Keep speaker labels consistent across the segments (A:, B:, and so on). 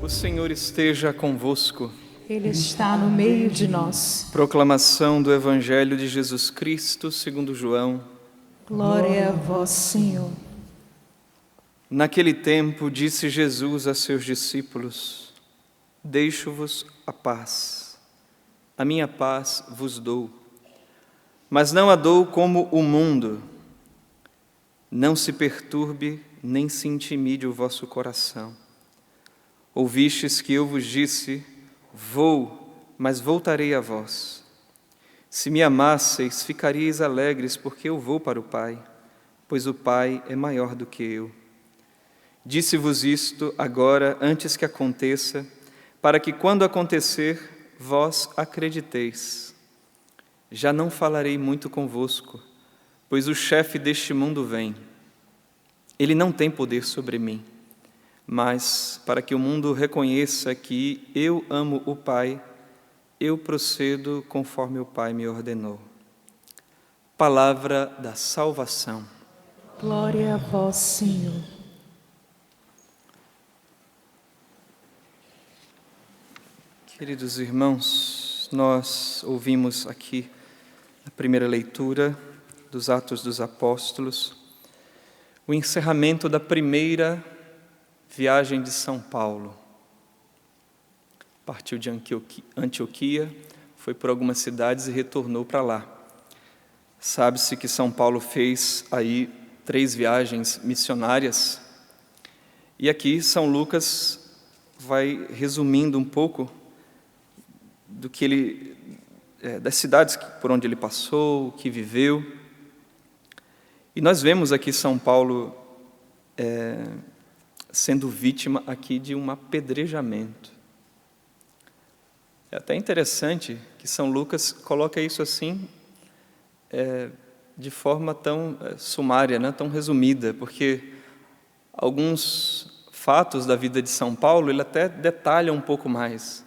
A: O Senhor esteja convosco.
B: Ele está no meio de nós.
A: Proclamação do Evangelho de Jesus Cristo segundo João.
B: Glória a vós, Senhor.
A: Naquele tempo disse Jesus a seus discípulos: Deixo-vos a paz. A minha paz vos dou. Mas não a dou como o mundo. Não se perturbe nem se intimide o vosso coração. Ouvistes que eu vos disse: Vou, mas voltarei a vós. Se me amasseis, ficaríeis alegres, porque eu vou para o Pai, pois o Pai é maior do que eu. Disse-vos isto agora, antes que aconteça, para que, quando acontecer, vós acrediteis. Já não falarei muito convosco, pois o chefe deste mundo vem. Ele não tem poder sobre mim, mas, para que o mundo reconheça que eu amo o Pai, eu procedo conforme o Pai me ordenou. Palavra da salvação.
B: Glória a vós, Senhor.
A: Queridos irmãos, nós ouvimos aqui a primeira leitura dos Atos dos Apóstolos, o encerramento da primeira viagem de São Paulo. Partiu de Antioquia, foi por algumas cidades e retornou para lá. Sabe-se que São Paulo fez aí 3 viagens missionárias, e aqui São Lucas vai resumindo um pouco do que ele, das cidades por onde ele passou, o que viveu. E nós vemos aqui São Paulo sendo vítima aqui de um apedrejamento. É até interessante que São Lucas coloca isso assim, de forma tão sumária, né, tão resumida, porque alguns fatos da vida de São Paulo ele até detalha um pouco mais.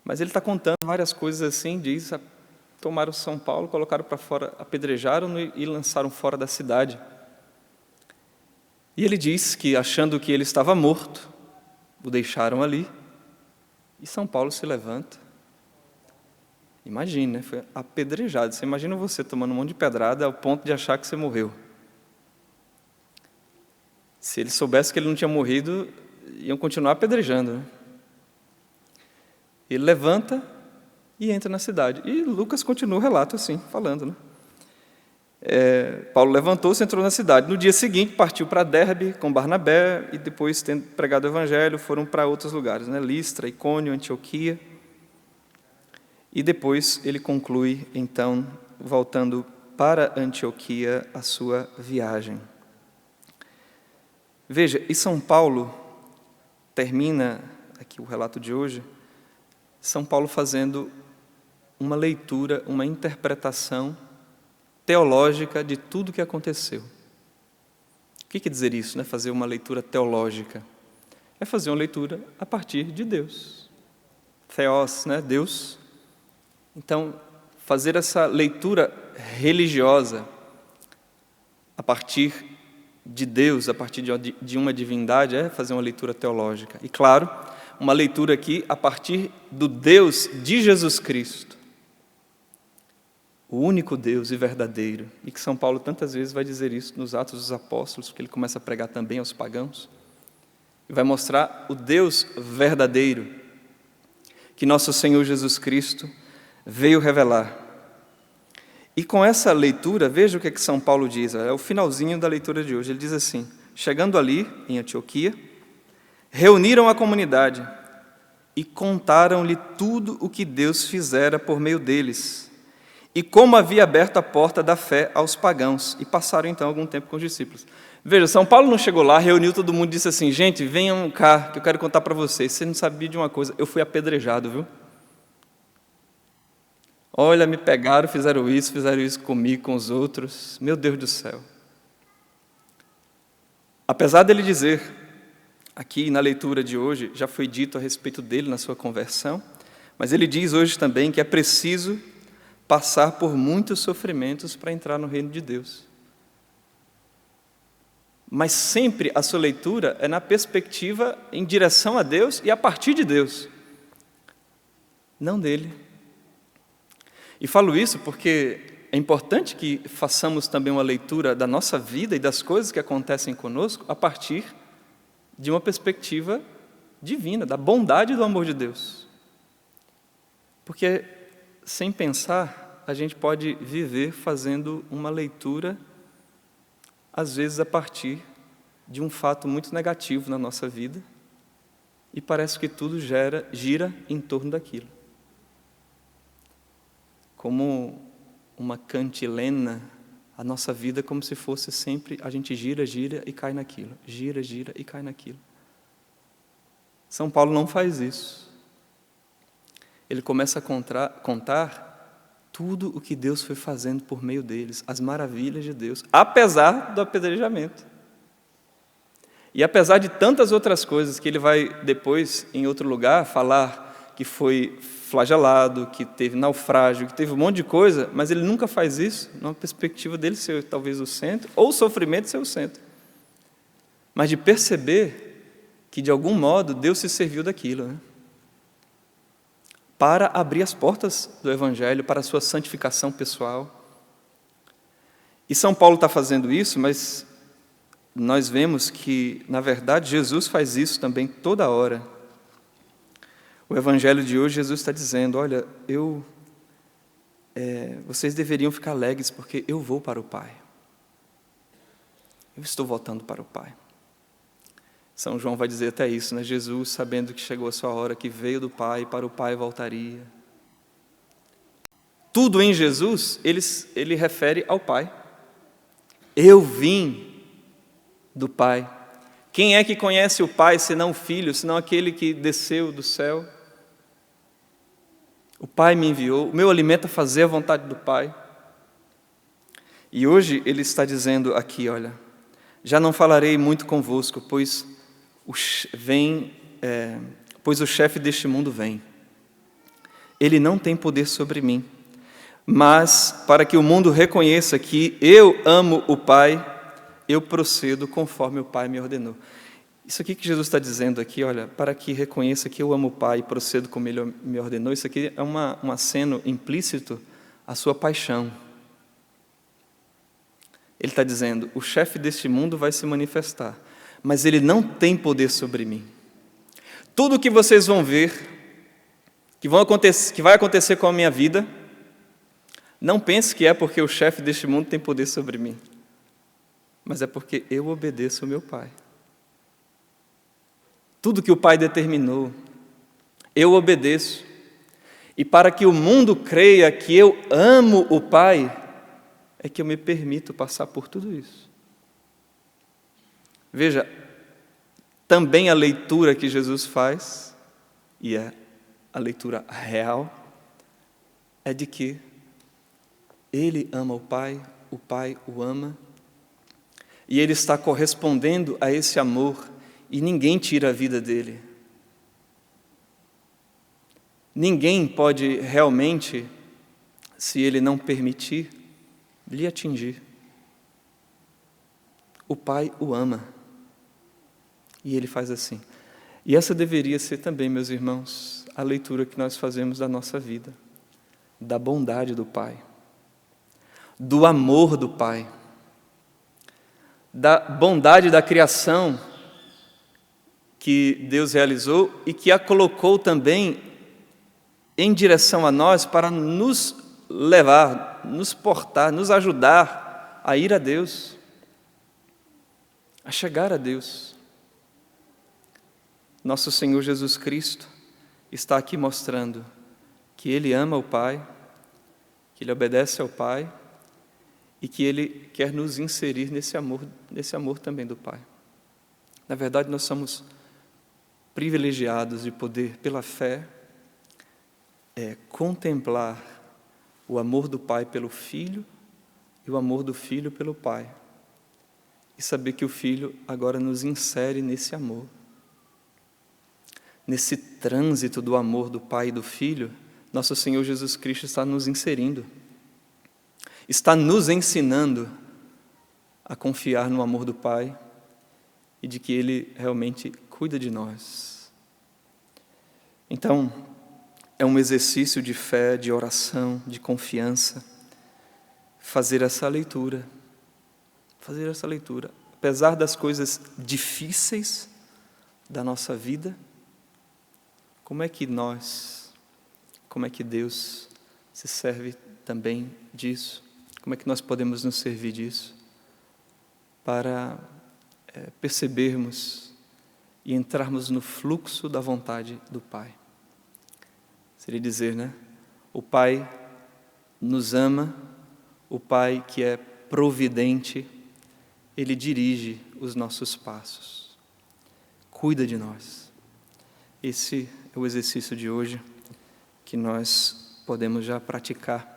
A: Mas ele está contando várias coisas assim, diz: tomaram São Paulo, colocaram para fora, apedrejaram e lançaram fora da cidade. E ele diz que, achando que ele estava morto, o deixaram ali, e São Paulo se levanta. Imagina, né? Foi apedrejado. Você imagina você tomando um monte de pedrada ao ponto de achar que você morreu. Se ele soubesse que ele não tinha morrido, iam continuar apedrejando, né? Ele levanta e entra na cidade. E Lucas continua o relato assim, falando, né? Paulo levantou-se e entrou na cidade. No dia seguinte, partiu para Derbe com Barnabé e depois, tendo pregado o evangelho, foram para outros lugares, né? Listra, Icônio, Antioquia. E depois ele conclui, então, voltando para Antioquia, a sua viagem. Veja, e São Paulo termina aqui o relato de hoje, São Paulo fazendo uma leitura, uma interpretação teológica de tudo o que aconteceu. O que quer dizer isso, né? Fazer uma leitura teológica? É fazer uma leitura a partir de Deus. Theos, né? Deus. Então, fazer essa leitura religiosa a partir de Deus, a partir de uma divindade, é fazer uma leitura teológica. E, claro, uma leitura aqui a partir do Deus de Jesus Cristo, o único Deus e verdadeiro, e que São Paulo tantas vezes vai dizer isso nos Atos dos Apóstolos, porque ele começa a pregar também aos pagãos, e vai mostrar o Deus verdadeiro, que nosso Senhor Jesus Cristo veio revelar. E com essa leitura, veja o que São Paulo diz, é o finalzinho da leitura de hoje, ele diz assim: chegando ali, em Antioquia, reuniram a comunidade e contaram-lhe tudo o que Deus fizera por meio deles e como havia aberto a porta da fé aos pagãos, e passaram então algum tempo com os discípulos. Veja, São Paulo não chegou lá, reuniu todo mundo e disse assim: gente, venham cá, que eu quero contar para vocês. Você não sabia de uma coisa, eu fui apedrejado, viu? Olha, me pegaram, fizeram isso comigo, com os outros. Meu Deus do céu. Apesar dele dizer, aqui na leitura de hoje, já foi dito a respeito dele na sua conversão, mas ele diz hoje também que é preciso passar por muitos sofrimentos para entrar no reino de Deus. mas sempre a sua leitura é na perspectiva em direção a Deus e a partir de Deus, não dele. E falo isso porque é importante que façamos também uma leitura da nossa vida e das coisas que acontecem conosco a partir de uma perspectiva divina, da bondade e do amor de Deus. Porque, sem pensar, a gente pode viver fazendo uma leitura, às vezes a partir de um fato muito negativo na nossa vida, e parece que tudo gira em torno daquilo. Como uma cantilena, a nossa vida é como se fosse sempre, a gente gira e cai naquilo, gira e cai naquilo. São Paulo não faz isso. Ele começa a contar tudo o que Deus foi fazendo por meio deles, as maravilhas de Deus, apesar do apedrejamento. E apesar de tantas outras coisas que ele vai depois, em outro lugar, falar que foi flagelado, que teve naufrágio, que teve um monte de coisa, mas ele nunca faz isso numa perspectiva dele ser talvez o centro, ou o sofrimento ser o centro. Mas de perceber que, de algum modo, Deus se serviu daquilo, né? Para abrir as portas do Evangelho, para a sua santificação pessoal. E São Paulo está fazendo isso, mas nós vemos que, na verdade, Jesus faz isso também toda hora. O Evangelho de hoje, Jesus está dizendo, olha, vocês deveriam ficar alegres porque eu vou para o Pai. Eu estou voltando para o Pai. São João vai dizer até isso, né? Jesus, sabendo que chegou a sua hora, que veio do Pai, para o Pai voltaria. Tudo em Jesus, ele refere ao Pai. Eu vim do Pai. Quem é que conhece o Pai, senão o Filho, senão aquele que desceu do céu? O Pai me enviou, o meu alimento é fazer a vontade do Pai. E hoje ele está dizendo aqui, olha, já não falarei muito convosco, pois o chefe deste mundo vem. Ele não tem poder sobre mim, mas para que o mundo reconheça que eu amo o Pai, eu procedo conforme o Pai me ordenou. Isso aqui que Jesus está dizendo aqui, olha, para que reconheça que eu amo o Pai e procedo como Ele me ordenou, isso aqui é um aceno implícito à sua paixão. Ele está dizendo, o chefe deste mundo vai se manifestar, mas ele não tem poder sobre mim. Tudo o que vocês vão ver, que vai acontecer com a minha vida, não pense que é porque o chefe deste mundo tem poder sobre mim, mas é porque eu obedeço ao meu Pai. Tudo que o Pai determinou, eu obedeço. E para que o mundo creia que eu amo o Pai, é que eu me permito passar por tudo isso. Veja, também a leitura que Jesus faz, e é a leitura real, é de que Ele ama o Pai o ama, e Ele está correspondendo a esse amor, e ninguém tira a vida dele. Ninguém pode realmente, se Ele não permitir, lhe atingir. O Pai o ama. E Ele faz assim. E essa deveria ser também, meus irmãos, a leitura que nós fazemos da nossa vida. Da bondade do Pai. Do amor do Pai. Da bondade da criação que Deus realizou e que a colocou também em direção a nós para nos levar, nos portar, nos ajudar a ir a Deus, a chegar a Deus. Nosso Senhor Jesus Cristo está aqui mostrando que Ele ama o Pai, que Ele obedece ao Pai e que Ele quer nos inserir nesse amor também do Pai. Na verdade, nós somos privilegiados de poder, pela fé, contemplar o amor do Pai pelo Filho e o amor do Filho pelo Pai. E saber que o Filho agora nos insere nesse amor. Nesse trânsito do amor do Pai e do Filho, nosso Senhor Jesus Cristo está nos inserindo. Está nos ensinando a confiar no amor do Pai e de que Ele realmente cuida de nós. Então, é um exercício de fé, de oração, de confiança, fazer essa leitura. Fazer essa leitura. Apesar das coisas difíceis da nossa vida, como é que Deus se serve também disso? Como é que nós podemos nos servir disso? Para percebermos e entrarmos no fluxo da vontade do Pai. Seria dizer, né? O Pai nos ama, o Pai que é providente, Ele dirige os nossos passos, cuida de nós. Esse é o exercício de hoje que nós podemos já praticar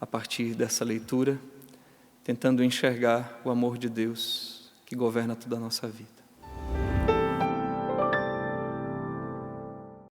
A: a partir dessa leitura, tentando enxergar o amor de Deus que governa toda a nossa vida.